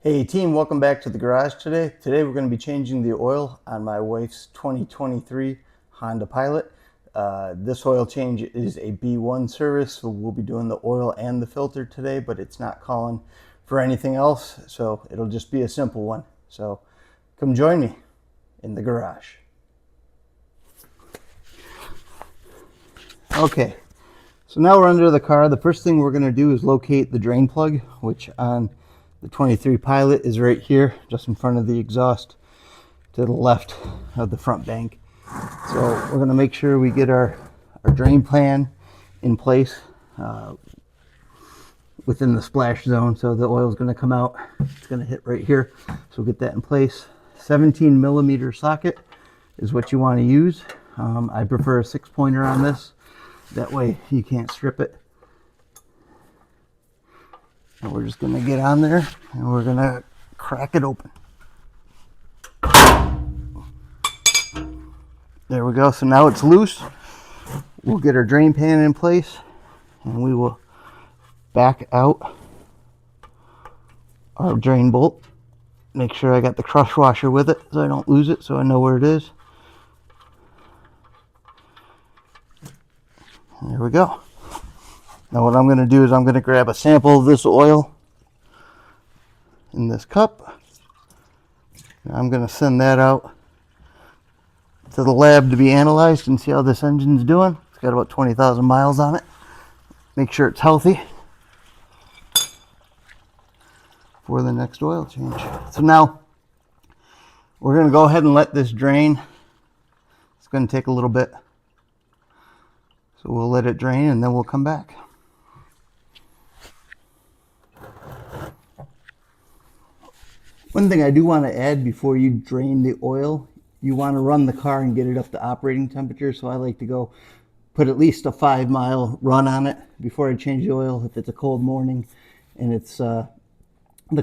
Hey team, welcome back to the garage today. Today we're going to be changing the oil on my wife's 2023 Honda Pilot. This oil change is a B1 service, so we'll be doing the oil and the filter today, but it's not calling for anything else, so it'll just be a simple one. So come join me in the garage. Okay, so now we're under the car. The first thing we're going to do is locate the drain plug, which on the 23 Pilot is right here, just in front of the exhaust to the left of the front bank. So we're going to make sure we get our drain pan in place within the splash zone. So the oil is going to come out. It's going to hit right here. So we'll get that in place. 17 millimeter socket is what you want to use. I prefer a 6-pointer on this. That way you can't strip it. And we're just going to get on there and we're going to crack it open. There we go. So now it's loose. We'll get our drain pan in place and we will back out our drain bolt. Make sure I got the crush washer with it so I don't lose it, so I know where it is. There we go. Now what I'm going to do is I'm going to grab a sample of this oil in this cup. And I'm going to send that out to the lab to be analyzed and see how this engine's doing. It's got about 20,000 miles on it. Make sure it's healthy for the next oil change. So now we're going to go ahead and let this drain. It's going to take a little bit. So we'll let it drain and then we'll come back. One thing I do want to add before you drain the oil, you want to run the car and get it up to operating temperature. So I like to go put at least a 5-mile run on it before I change the oil if it's a cold morning and it's the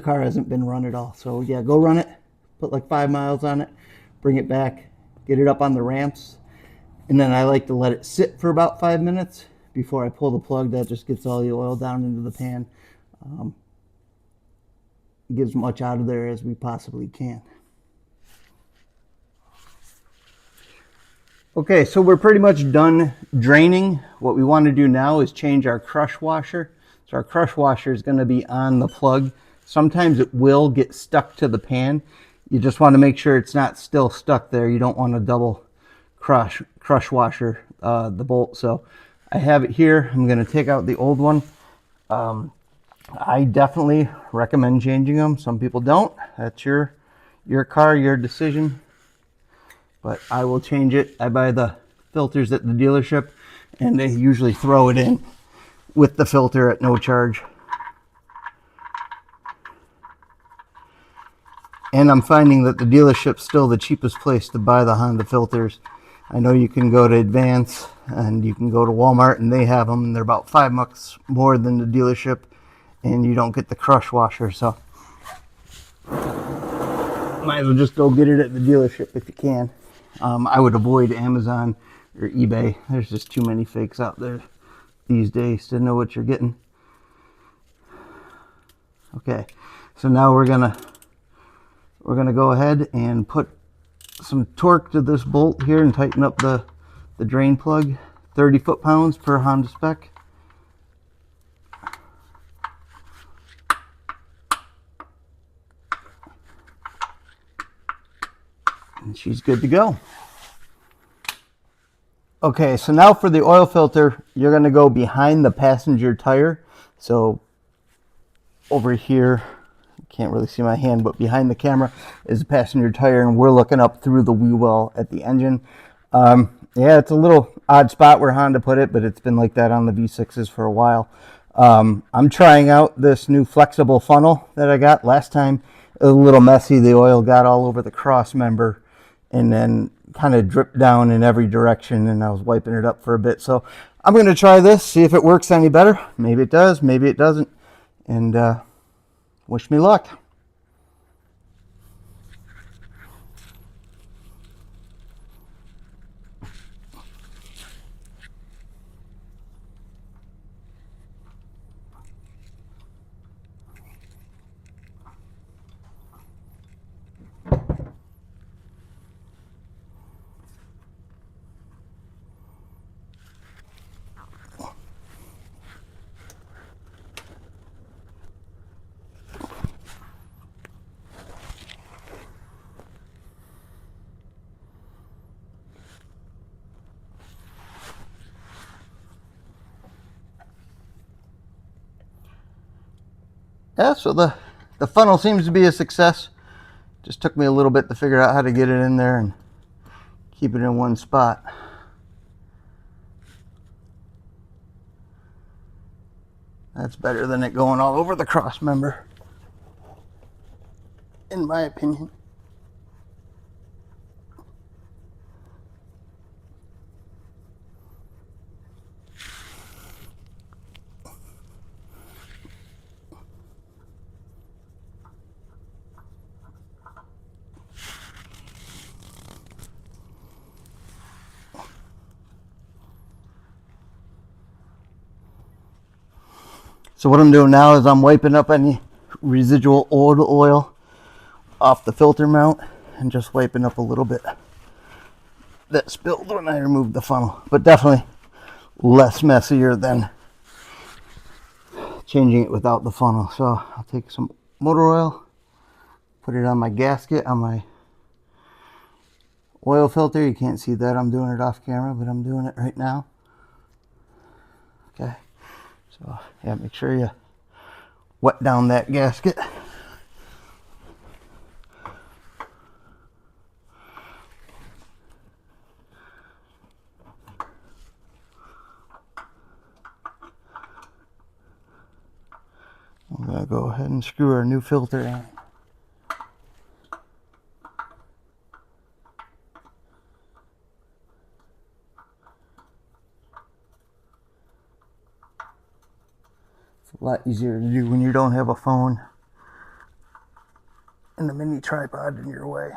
car hasn't been run at all. So yeah, go run it, put like 5 miles on it, bring it back, get it up on the ramps, and then I like to let it sit for about 5 minutes before I pull the plug. That just gets all the oil down into the pan. Get as much out of there as we possibly can. Okay, so we're pretty much done draining. What we want to do now is change our crush washer. So our crush washer is going to be on the plug. Sometimes it will get stuck to the pan. You just want to make sure it's not still stuck there. You don't want to double crush washer the bolt. So I have it here. I'm going to take out the old one. I definitely recommend changing them. Some people don't. That's your car, your decision. But I will change it. I buy the filters at the dealership and they usually throw it in with the filter at no charge. And I'm finding that the dealership's still the cheapest place to buy the Honda filters. I know you can go to Advance and you can go to Walmart and they have them and they're about $5 more than the dealership and you don't get the crush washer. So might as well just go get it at the dealership if you can. I would avoid Amazon or eBay. There's just too many fakes out there these days to know what you're getting. Okay, so now we're gonna go ahead and put some torque to this bolt here and tighten up the drain plug. 30 foot-pounds per Honda spec. And she's good to go. Okay, so now for the oil filter, you're going to go behind the passenger tire. So over here, you can't really see my hand, but behind the camera is the passenger tire, and we're looking up through the wheel well at the engine. Yeah, it's a little odd spot where Honda put it, but it's been like that on the V6s for a while. I'm trying out this new flexible funnel that I got last time. It was a little messy. The oil got all over the cross member and then kind of dripped down in every direction, and I was wiping it up for a bit. So I'm going to try this, see if it works any better. Maybe it does, maybe it doesn't. And wish me luck. Yeah, so the funnel seems to be a success. Just took me a little bit to figure out how to get it in there and keep it in one spot. That's better than it going all over the cross member, in my opinion. So what I'm doing now is I'm wiping up any residual old oil off the filter mount and just wiping up a little bit that spilled when I removed the funnel, but definitely less messier than changing it without the funnel. So I'll take some motor oil, put it on my gasket, on my oil filter. You can't see that I'm doing it off camera, but I'm doing it right now. Okay, so yeah, make sure you wet down that gasket. I'm gonna go ahead and screw our new filter in. It's a lot easier to do when you don't have a phone and a mini tripod in your way.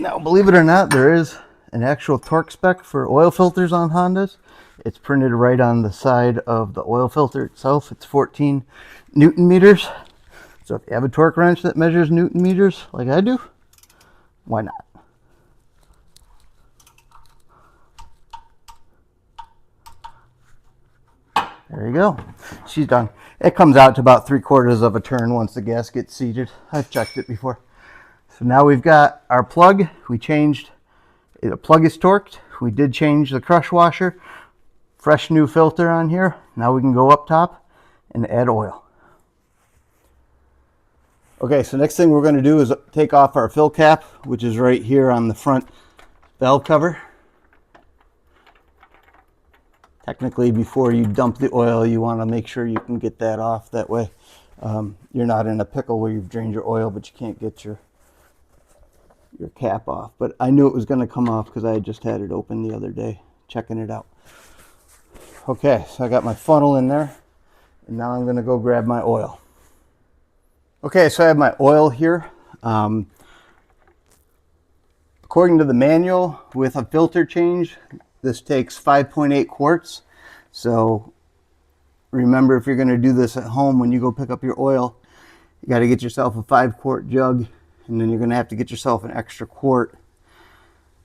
Now, believe it or not, there is an actual torque spec for oil filters on Hondas. It's printed right on the side of the oil filter itself. It's 14 Newton meters. So if you have a torque wrench that measures Newton meters like I do, why not? There you go. She's done. It comes out to about 3/4 of a turn once the gasket's seated. I've checked it before. So now we've got our plug. We changed, the plug is torqued. We did change the crush washer. Fresh new filter on here. Now we can go up top and add oil. Okay, so next thing we're going to do is take off our fill cap, which is right here on the front valve cover. Technically, before you dump the oil, you want to make sure you can get that off. That way you're not in a pickle where you've drained your oil, but you can't get your cap off. But I knew it was going to come off because I just had it open the other day, checking it out. Okay, so I got my funnel in there, and now I'm going to go grab my oil. Okay, so I have my oil here. According to the manual, with a filter change, this takes 5.8 quarts. So remember, if you're going to do this at home, when you go pick up your oil, you got to get yourself a 5-quart jug, and then you're going to have to get yourself an extra quart.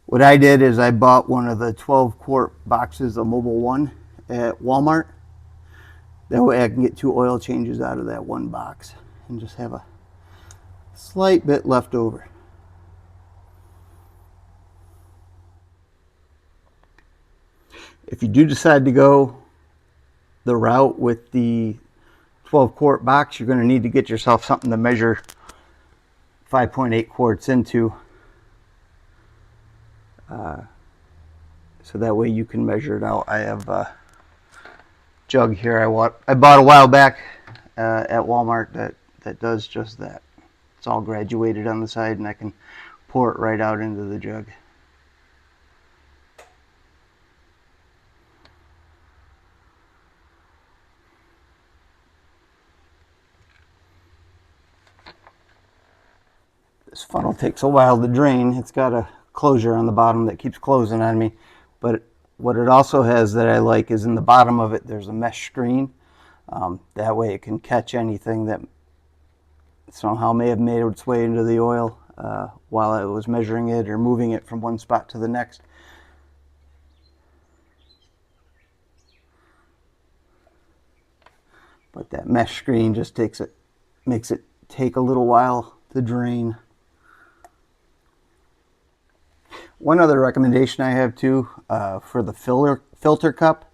What I did is I bought one of the 12-quart boxes of Mobil 1 at Walmart. That way I can get 2 oil changes out of that one box and just have a slight bit left over. If you do decide to go the route with the 12-quart box, you're going to need to get yourself something to measure 5.8 quarts into, so that way you can measure it out. I have a jug here I bought a while back at Walmart that does just that. It's all graduated on the side, and I can pour it right out into the jug. This funnel takes a while to drain. It's got a closure on the bottom that keeps closing on me, but what it also has that I like is in the bottom of it there's a mesh screen. That way it can catch anything that somehow may have made its way into the oil while I was measuring it or moving it from one spot to the next. But that mesh screen just makes it take a little while to drain. One other recommendation I have too, for the filter cup,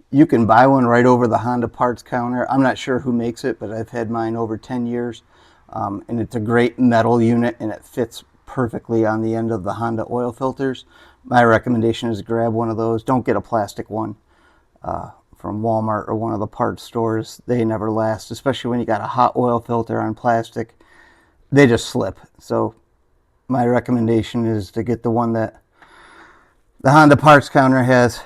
you can buy one right over the Honda parts counter. I'm not sure who makes it, but I've had mine over 10 years. And it's a great metal unit, and it fits perfectly on the end of the Honda oil filters. My recommendation is grab one of those. Don't get a plastic one from Walmart or one of the parts stores. They never last, especially when you got a hot oil filter on plastic. They just slip. So my recommendation is to get the one that the Honda parts counter has.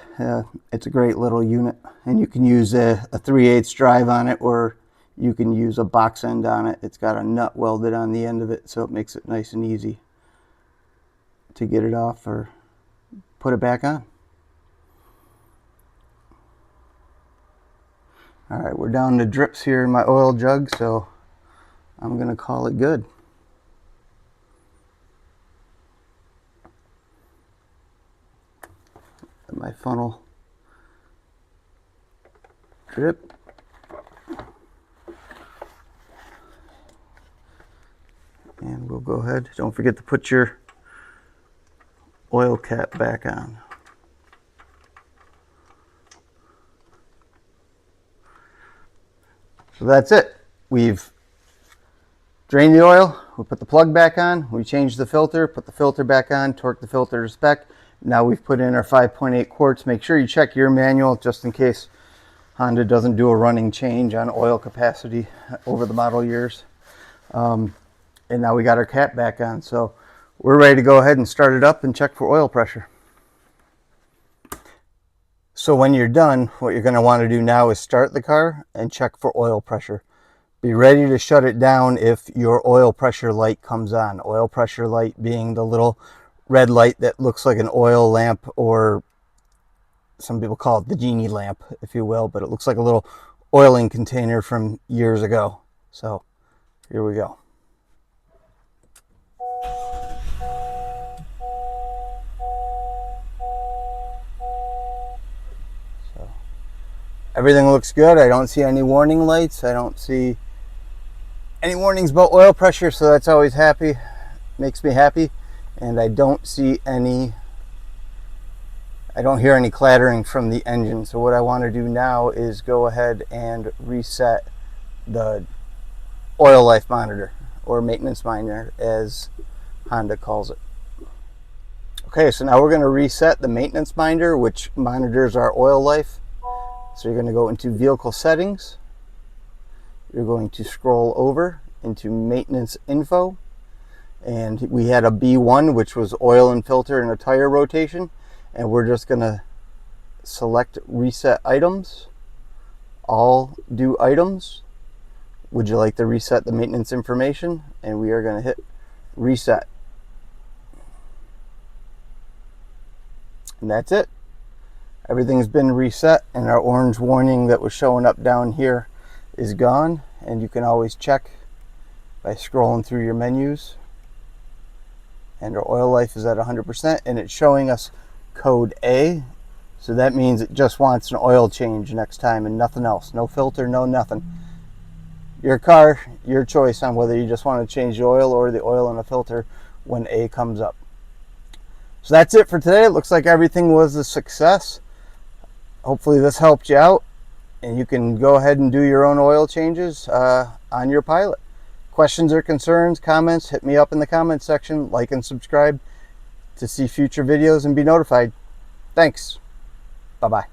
It's a great little unit, and you can use a 3/8 drive on it, or you can use a box end on it. It's got a nut welded on the end of it, so it makes it nice and easy to get it off or put it back on. All right, we're down to drips here in my oil jug, so I'm gonna call it good. Let my funnel drip. And we'll go ahead. Don't forget to put your oil cap back on. So that's it. We've drained the oil, we put the plug back on, we changed the filter, put the filter back on, torqued the filter to spec. Now we've put in our 5.8 quarts. Make sure you check your manual just in case Honda doesn't do a running change on oil capacity over the model years. And now we got our cap back on, so we're ready to go ahead and start it up and check for oil pressure. So when you're done, what you're going to want to do now is start the car and check for oil pressure. Be ready to shut it down if your oil pressure light comes on. Oil pressure light being the little red light that looks like an oil lamp, or some people call it the genie lamp, if you will, but it looks like a little oiling container from years ago. So here we go. Everything looks good. I don't see any warning lights. I don't see any warnings about oil pressure, so that's always happy. Makes me happy. And I don't hear any clattering from the engine. So what I want to do now is go ahead and reset the oil life monitor, or maintenance monitor as Honda calls it. Okay, so now we're going to reset the maintenance monitor, which monitors our oil life. So you're going to go into vehicle settings. You're going to scroll over into maintenance info. And we had a B1, which was oil and filter and a tire rotation. And we're just going to select reset items. All do items. Would you like to reset the maintenance information? And we are going to hit reset. And that's it. Everything's been reset, and our orange warning that was showing up down here is gone. And you can always check by scrolling through your menus. And our oil life is at 100%, and it's showing us code A. So that means it just wants an oil change next time and nothing else. No filter, no nothing. Your car, your choice on whether you just want to change the oil or the oil in a filter when A comes up. So that's it for today. It looks like everything was a success. Hopefully this helped you out, and you can go ahead and do your own oil changes on your Pilot. Questions or concerns, comments, hit me up in the comments section. Like and subscribe to see future videos and be notified. Thanks. Bye-bye.